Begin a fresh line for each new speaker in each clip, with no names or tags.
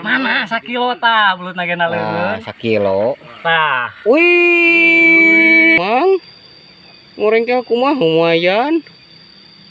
Mana sakilo tah belut nagena leureun.
Sakilo.
Tah.
Wih. Mang. Ngoreng teh kumaha lumayan.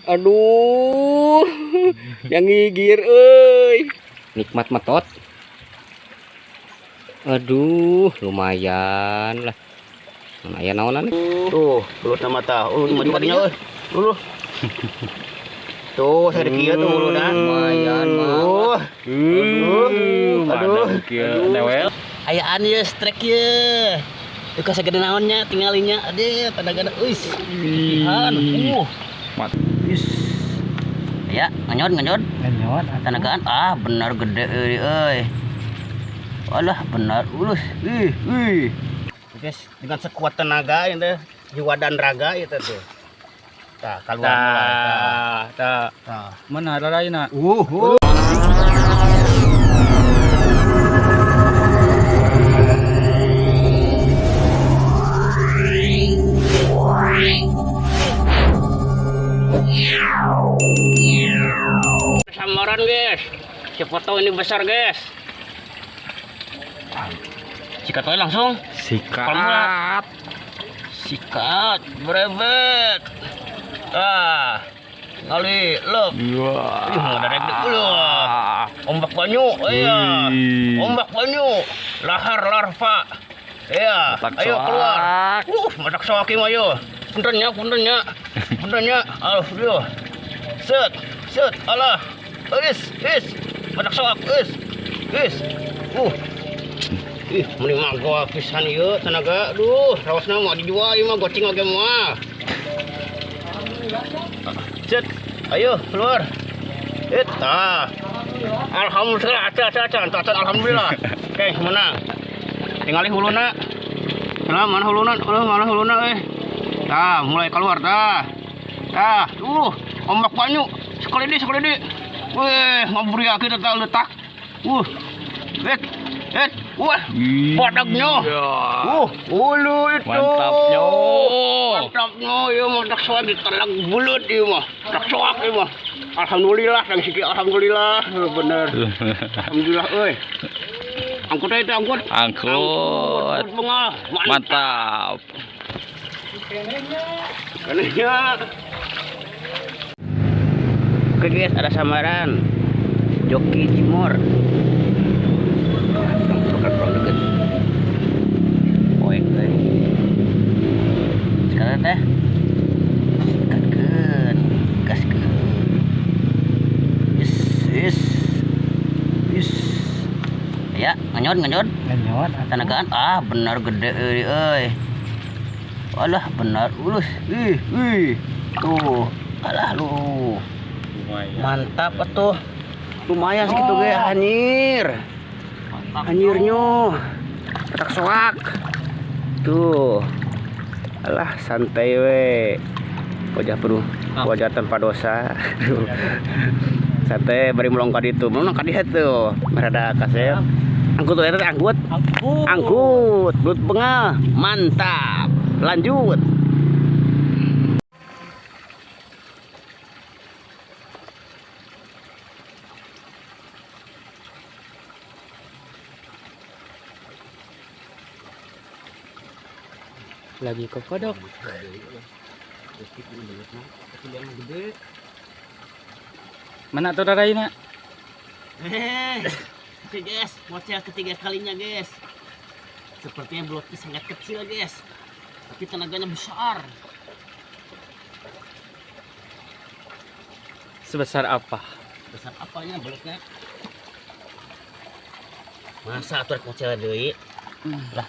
Aduh. Yang ngigir euy. Nikmat metot. Aduh, lumayan lah. Aya naonan.
Tuh, belut nama tah. Maju kadinya euy. Dulu. Tuh, saya kieu tuh uluna.
Lumayan, mah.
Aduh.
Kieu newel.
Ayaan ieu strek ieu. Teu kasagede naonnya tingalinya. Ade padagana eus. Ihan.
Mat.
Is. Ya, nganyot.
Nyot.
Tanagaan benar gede euy. Walah benar ulus. Wih. Guys, dengan sekuat tenaga itu jiwa dan raga itu tuh. Tah, keluar
Tah. Mana raraina?
Samaran guys. Siapa tahu ini besar guys. Sikat aja langsung.
Sikat.
Sikat, brebet. Ngali lep.
Wah.
Ngedarek dulu. Ombak banyu, iya. Ombak banyu. Lahar larva. Iya. Ayo keluar. Madak soaki mah yo. Puntennya. Aduh. Set. Alah. Is. Madak soak, is. Mending mah gua pisan ieu tenaga. Duh, rawasna mah dijual ieu mah goceng oge mah. Cet. Ayo keluar. Alhamdulillah, acan alhamdulillah. Oke, menang. Tinggalin huluna. Mana huluna euy. Tah, mulai keluar tah. Ombak banyu. Sekali di. Weh, ngaburiake teh letak. Wah, padagnya. Ulu itu. Mantapnya. Ieu mah dak soak ditelag bulut ieu mah. Dak soak ieu mah. Alhamdulillah, tang siki alhamdulillah. Bener. Alhamdulillah euy. Angkut aja angkut.
Mantap.
Kenanya. Oke guys, ada samaran. Joki Timur. Deket. Poek teh. Sekarang teh. Sikatkeun, gaskeun. Is. Ya, nganyot. Tanagaan benar gede euy. Walah benar ulus. Wih. Tuh. Alah lu. Mantap atuh. Lumayan segitu ge Anjirnya petak soak tuh. Alah santai we, wajah tanpa dosa. Santai bari melongkar itu tuh merada kasep angkut belut bengal mantap. Lanjut
Lagi ke kodok. Mana tuh raraina?
Oke guys, mocel ketiga kalinya guys. Sepertinya belutnya sangat kecil guys, tapi tenaganya besar.
Sebesar apa?
Besar apanya belutnya? Masa atur mocel deui? Lah.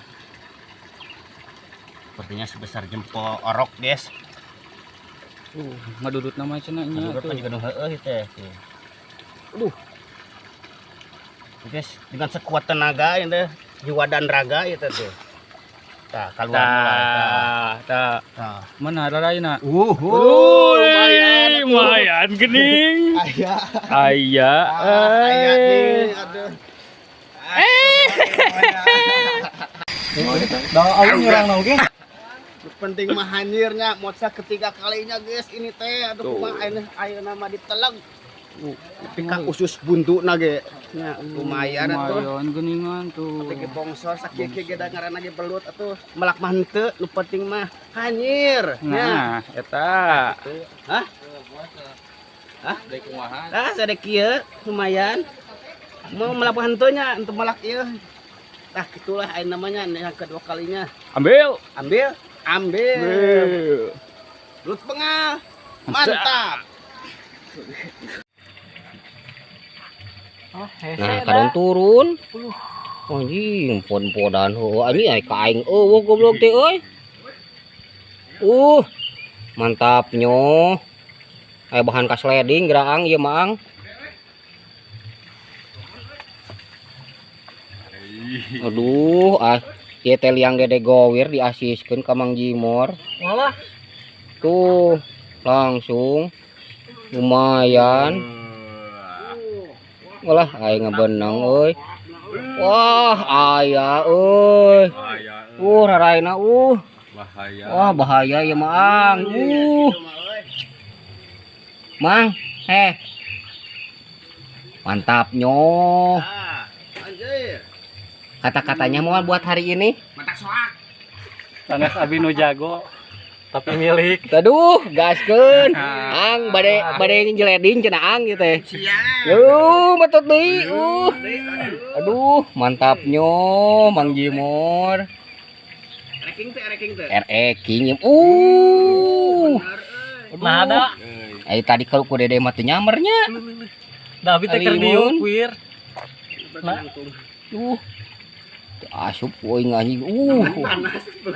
Sepertinya sebesar jempol orok guys.
Ngadudut nama cenanya
tuh. Juga heueuh teh. Guys, dengan sekuat tenaga itu jiwa dan raga itu tuh. Tah, keluar.
Tah. Mana raraina?
Lumayan
gening. Aya.
Aduh.
Awal nyerang oge.
Penting mah hanyirnya mocah ketiga kalinya guys ini teh. Aduh kumaha ayeuna mah diteleg. Pika usus buntu nage. Nya lumayan atuh.
Lumayan geningan tuh.
Teu bongsor sakieu ge da ngaranna ge belut atuh. Melak mah henteu, nu penting mah hanyir. Nya.
Nah, eta.
Hah? Hah? Ah, sadek kieu lumayan. Mau melak mah henteu nya, untuk melak ieu. Tah itulah aing namanya yang kedua kalinya.
Ambil.
Ambil, ambil. Belut pengal. Mantap.
Nah, kadang turun. Anjing, pon-podan heuh. Ani ai ka aing eueuh goblok teh euy. Mantapnya. Aya bahan ka sliding geraang ieu mah ang. Aduh, ieu teh liang Dede Gowir diasiskeun ka Mang Jimor.
Walah.
Tuh, langsung lumayan. Walah, aing ngebenang euy. Wah, aya euy. Raraina bahaya. Wah, bahaya ya Mang. Mang, mantapnya.
Anjir.
Kata-katanya mau buat hari ini.
Matak soak.
Sanes abi nu jago tapi milik.
Aduh, gaskeun. Ang bade njeleding cenah ang gitu teh.
Siap.
Betot deui. Aduh, mantapnya Mang Jimor.
Reking teh.
Reking.
Nah ada.
Tadi kalau ku Dede mah teu nyamernya.
Da abi teh keur diuk wir.
Asup euy ngahing.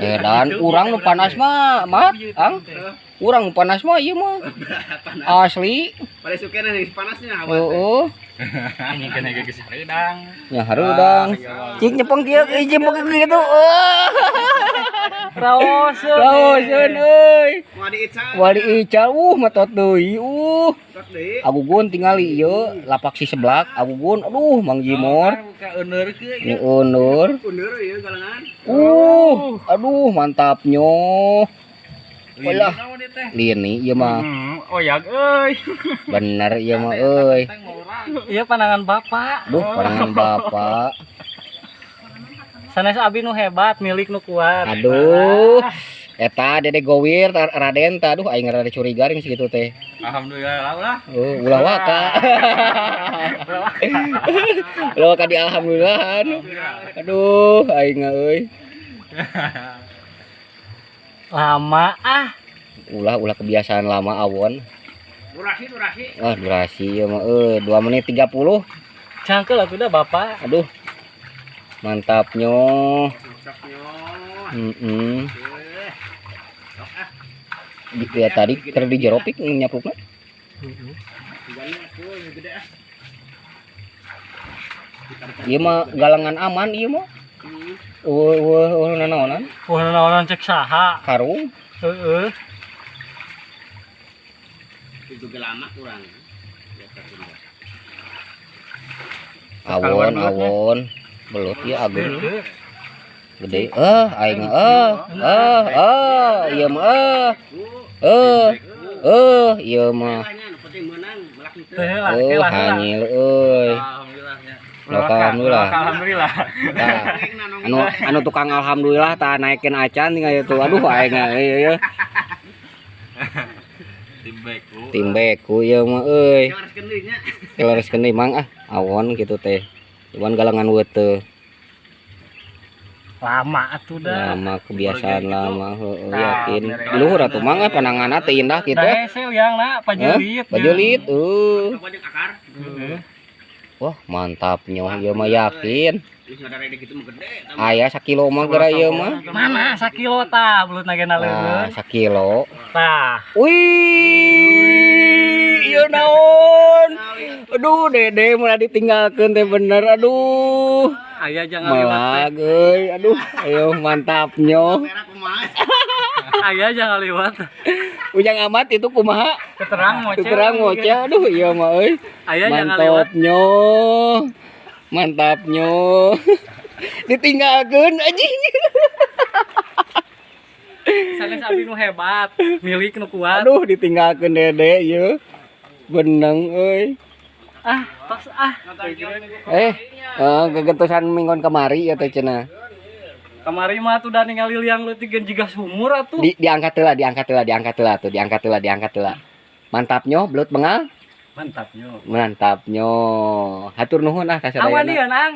Dan urang nu panas mah, mat, ang. Urang nu panas mah ieu mah. Asli.
Pada sukena nih panasnya
Heeh.
Ini kena geus hareudang.
Ya hareudang. Cing nyepeng kieu hiji meukeun kitu. Raoseun euy. Wali ical matot deui. Abugun tingali ieu lapak si seblak. Abugun aduh Mang Jimor. Ini undur.
Undur ieu galengan.
Aduh mantapnya. Walah. Lini ieu mah.
Oyak euy.
Bener ieu mah euy.
Iya panangan Bapak.
Duh, panangan Bapak.
Sanes abi nu hebat, milik nu kuat.
Aduh. Eta Dede Gowir Raden tah aduh aing rada curiga ring segitu teh.
Alhamdulillah ulah.
Ulah waka. Ulah waka di alhamdulillahan. Aduh aing euy.
Lama
Ulah kebiasaan lama awon.
Durasi.
Wah, durasi ya mah 2 menit 30.
Cangkel atuh dah Bapak.
Aduh. Mantapnya. Dia tadi keur di jeropik nyaplukna. Ieu mah galangan aman ieu mah. Naonan.
Naonan cek saha?
Karung.
Heeh.
Itu lama kurang.
Awon belut ya agung gede aing ieu mah ieu mah hanyil euy
Alhamdulillah.
Anu tukang alhamdulillah tah naikeun acan tinggal itu aduh aing ieu tim beku ieu mah euy keluareskeun deui Mang awon kitu teh cuman galangan weuteuh
Lama atuh dah.
lama kebiasaan lama yakin luhur atuh Mang pananganna teh indah kitu
hese liangna pajulit.
Pajulit wah mantapnya ieu mah yakin aya sakilo mah geura ieu mah
Mana sakilo tah belut nagena leuweun.
Sakilo
Tah.
Wih, ieu naon? Aduh, Dede mulai ditinggalkeun teh bener. Aduh.
Aya jangan liwat.
Melag euy. Aduh, ayo mantapnya.
Aya jangan liwat.
Ujang amat itu kumaha?
Keterang
moce. Aduh, iya mah euy.
Aya jangan liwat.
Mantapnya. Ditinggalkeun anjing.
Sanes abi nu hebat, milik nu kuat.
Aduh, ditinggalkeun Dede ieu. Beneng euy.
Tos ah.
Gegentosan minggon kemari ya teh cenah.
Kamari mah tuh udah ningali liang leutik gen jiga sumur atuh.
Diangkat heula. Mantapnya belut bengal.
Mantapnya.
Hatur nuhun ah ka sadayana.
Awan ieu, Nang.